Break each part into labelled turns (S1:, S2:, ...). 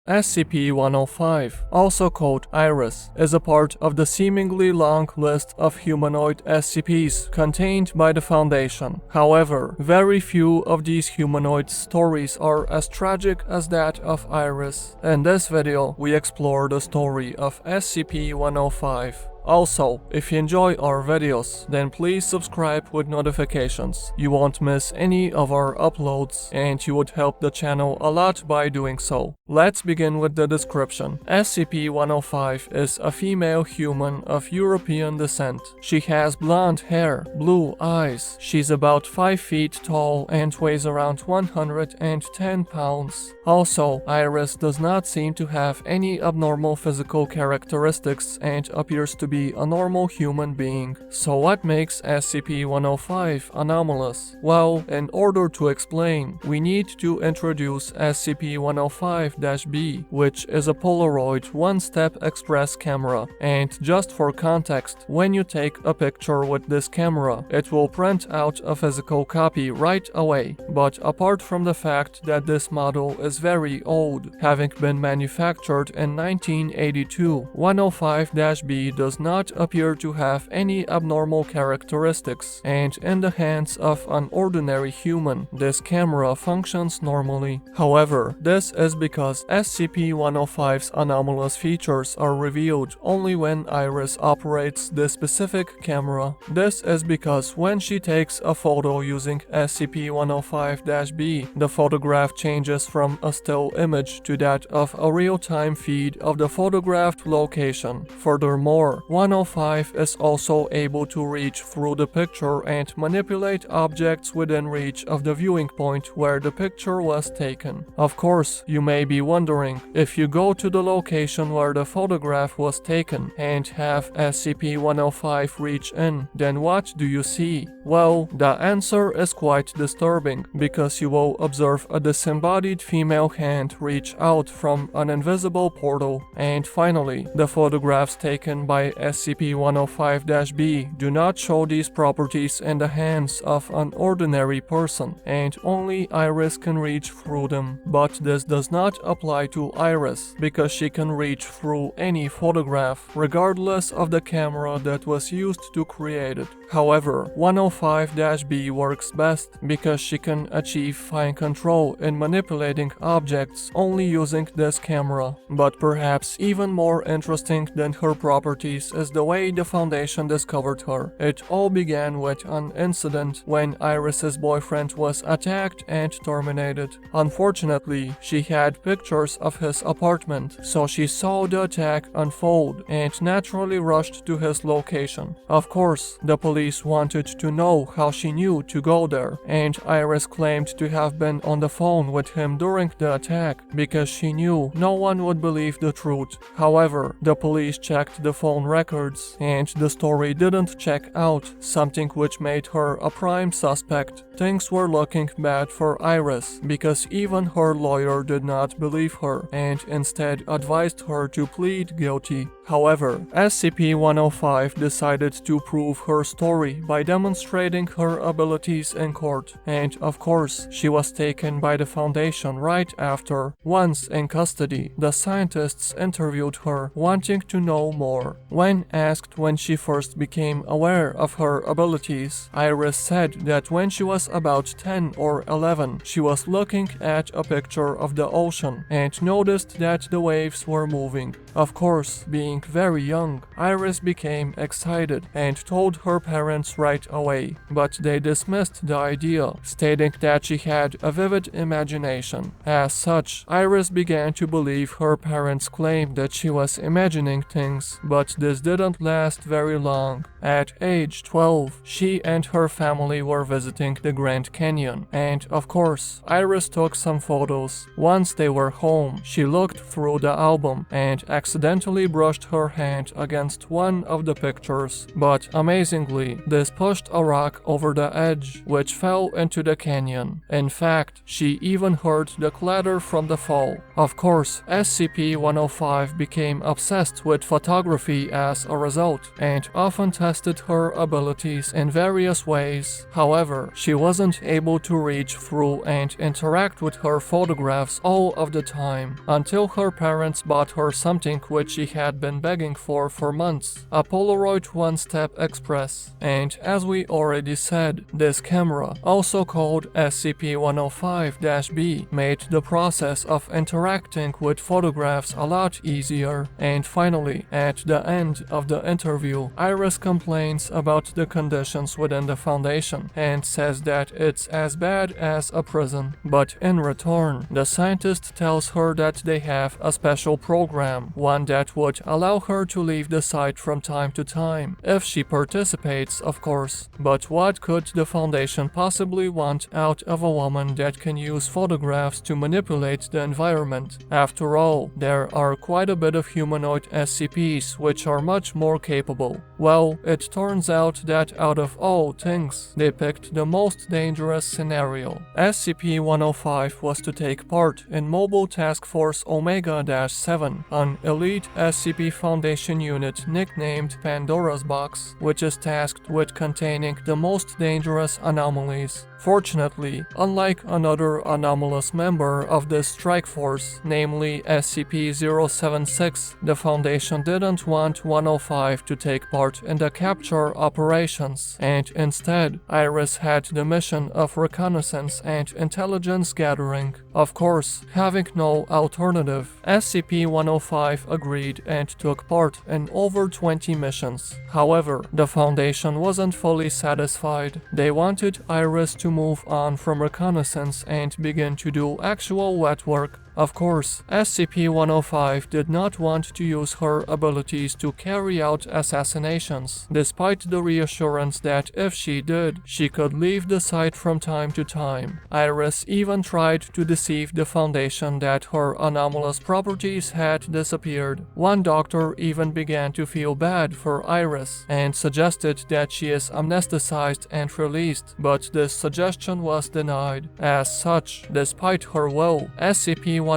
S1: SCP-105, also called Iris, is a part of the seemingly long list of humanoid SCPs contained by the Foundation. However, very few of these humanoid stories are as tragic as that of Iris. In this video, we explore the story of SCP-105. Also, if you enjoy our videos, then please subscribe with notifications. You won't miss any of our uploads, and you would help the channel a lot by doing so. Let's begin with the description. SCP-105 is a female human of European descent. She has blonde hair, blue eyes. She's about 5 feet tall and weighs around 110 pounds. Also, Iris does not seem to have any abnormal physical characteristics and appears to be a normal human being. So what makes SCP-105 anomalous? Well, in order to explain, we need to introduce SCP-105-B, which is a Polaroid one-step express camera. And just for context, when you take a picture with this camera, it will print out a physical copy right away. But apart from the fact that this model is very old, having been manufactured in 1982, 105-B does not appear to have any abnormal characteristics, and in the hands of an ordinary human, this camera functions normally. However, this is because SCP-105's anomalous features are revealed only when Iris operates this specific camera. This is because when she takes a photo using SCP-105-B, the photograph changes from a still image to that of a real-time feed of the photographed location. Furthermore, 105 is also able to reach through the picture and manipulate objects within reach of the viewing point where the picture was taken. Of course, you may be wondering, if you go to the location where the photograph was taken and have SCP-105 reach in, then what do you see? Well, the answer is quite disturbing, because you will observe a disembodied female hand reach out from an invisible portal. And finally, the photographs taken by SCP-105-B do not show these properties in the hands of an ordinary person, and only Iris can reach through them. But this does not apply to Iris, because she can reach through any photograph, regardless of the camera that was used to create it. However, 105-B works best because she can achieve fine control in manipulating objects only using this camera. But perhaps even more interesting than her properties is the way the Foundation discovered her. It all began with an incident when Iris's boyfriend was attacked and terminated. Unfortunately, she had pictures of his apartment, so she saw the attack unfold and naturally rushed to his location. Of course, the police wanted to know how she knew to go there, and Iris claimed to have been on the phone with him during the attack because she knew no one would believe the truth. However, the police checked the phone records, and the story didn't check out, something which made her a prime suspect. Things were looking bad for Iris, because even her lawyer did not believe her, and instead advised her to plead guilty. However, SCP-105 decided to prove her story by demonstrating her abilities in court, and of course, she was taken by the Foundation right after. Once in custody, the scientists interviewed her, wanting to know more. When asked when she first became aware of her abilities, Iris said that when she was about 10 or 11, she was looking at a picture of the ocean and noticed that the waves were moving. Of course, being very young, Iris became excited and told her parents right away, but they dismissed the idea, stating that she had a vivid imagination. As such, Iris began to believe her parents' claim that she was imagining things, but this didn't last very long. At age 12, she and her family were visiting the Grand Canyon, and of course, Iris took some photos. Once they were home, she looked through the album and accidentally brushed her hand against one of the pictures, but amazingly, this pushed a rock over the edge, which fell into the canyon. In fact, she even heard the clatter from the fall. Of course, SCP-105 became obsessed with photography as a result, and often tested her abilities in various ways. However, she wasn't able to reach through and interact with her photographs all of the time, until her parents bought her something which she had been begging for months, a Polaroid One-Step Express. And as we already said, this camera, also called SCP-105-B, made the process of interacting with photographs a lot easier. And finally, at the end of the interview, Iris complains about the conditions within the Foundation and says that it's as bad as a prison. But in return, the scientist tells her that they have a special program, one that would allow her to leave the site from time to time, if she participates, of course. But what could the Foundation possibly want out of a woman that can use photographs to manipulate the environment? After all, there are quite a bit of humanoid SCPs which are much more capable. Well, it turns out that out of all things, they picked the most dangerous scenario. SCP-105 was to take part in Mobile Task Force Omega-7, an elite SCP Foundation unit nicknamed Pandora's Box, which is tasked with containing the most dangerous anomalies. Fortunately, unlike another anomalous member of this strike force, namely SCP-076, the Foundation didn't want 105 to take part in the capture operations, and instead, Iris had the mission of reconnaissance and intelligence gathering. Of course, having no alternative, SCP-105 agreed and took part in over 20 missions. However, the Foundation wasn't fully satisfied. They wanted Iris to move on from reconnaissance and begin to do actual wet work. Of course, SCP-105 did not want to use her abilities to carry out assassinations, despite the reassurance that if she did, she could leave the site from time to time. Iris even tried to deceive the Foundation that her anomalous properties had disappeared. One doctor even began to feel bad for Iris and suggested that she is amnesticized and released, but this suggestion was denied. As such, despite her will, SCP-105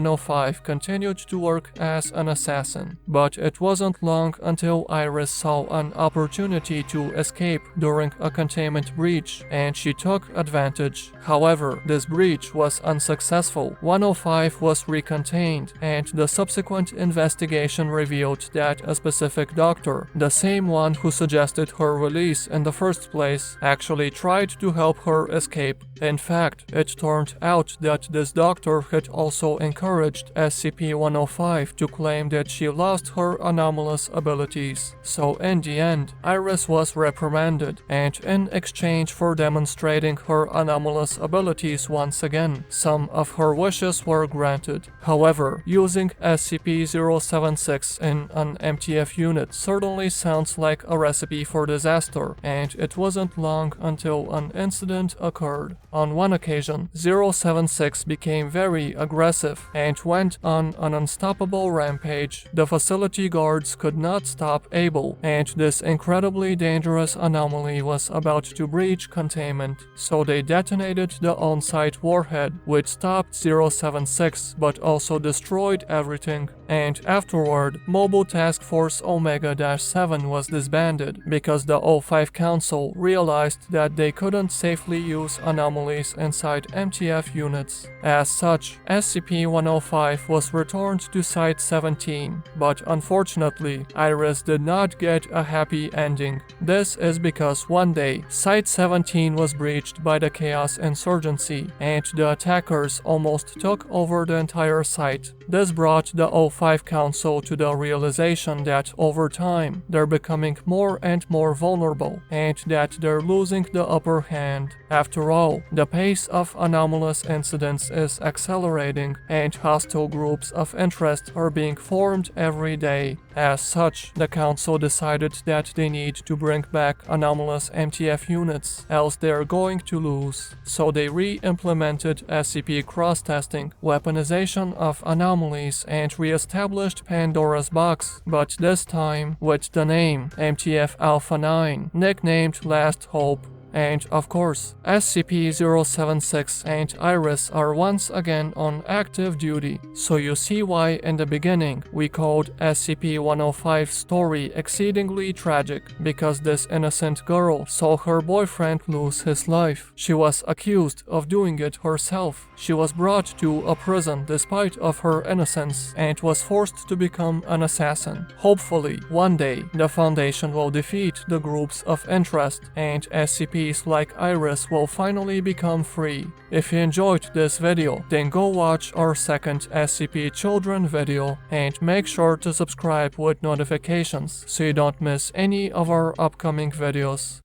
S1: continued to work as an assassin, but it wasn't long until Iris saw an opportunity to escape during a containment breach, and she took advantage. However, this breach was unsuccessful. 105 was recontained, and the subsequent investigation revealed that a specific doctor, the same one who suggested her release in the first place, actually tried to help her escape. In fact, it turned out that this doctor had also encouraged SCP-105 to claim that she lost her anomalous abilities. So in the end, Iris was reprimanded, and in exchange for demonstrating her anomalous abilities once again, some of her wishes were granted. However, using SCP-076 in an MTF unit certainly sounds like a recipe for disaster, and it wasn't long until an incident occurred. On one occasion, 076 became very aggressive and went on an unstoppable rampage. The facility guards could not stop Abel, and this incredibly dangerous anomaly was about to breach containment, so they detonated the on-site warhead, which stopped 076 but also destroyed everything. And afterward, Mobile Task Force Omega-7 was disbanded because the 05 Council realized that they couldn't safely use anomalies inside MTF units. As such, SCP-105 was returned to Site-17, but unfortunately, Iris did not get a happy ending. This is because one day, Site-17 was breached by the Chaos Insurgency, and the attackers almost took over the entire site. This brought the 05 Council to the realization that over time, they're becoming more and more vulnerable, and that they're losing the upper hand. After all, the pace of anomalous incidents is accelerating, and hostile groups of interest are being formed every day. As such, the Council decided that they need to bring back anomalous MTF units, else they're going to lose. So they re-implemented SCP cross-testing, weaponization of anomalies, and re-established Pandora's Box, but this time with the name MTF Alpha 9, nicknamed Last Hope. And of course, SCP-076 and Iris are once again on active duty, so you see why in the beginning we called SCP-105's story exceedingly tragic, because this innocent girl saw her boyfriend lose his life. She was accused of doing it herself. She was brought to a prison despite of her innocence and was forced to become an assassin. Hopefully, one day, the Foundation will defeat the groups of interest and SCPs like Iris will finally become free. If you enjoyed this video, then go watch our second SCP Children video and make sure to subscribe with notifications so you don't miss any of our upcoming videos.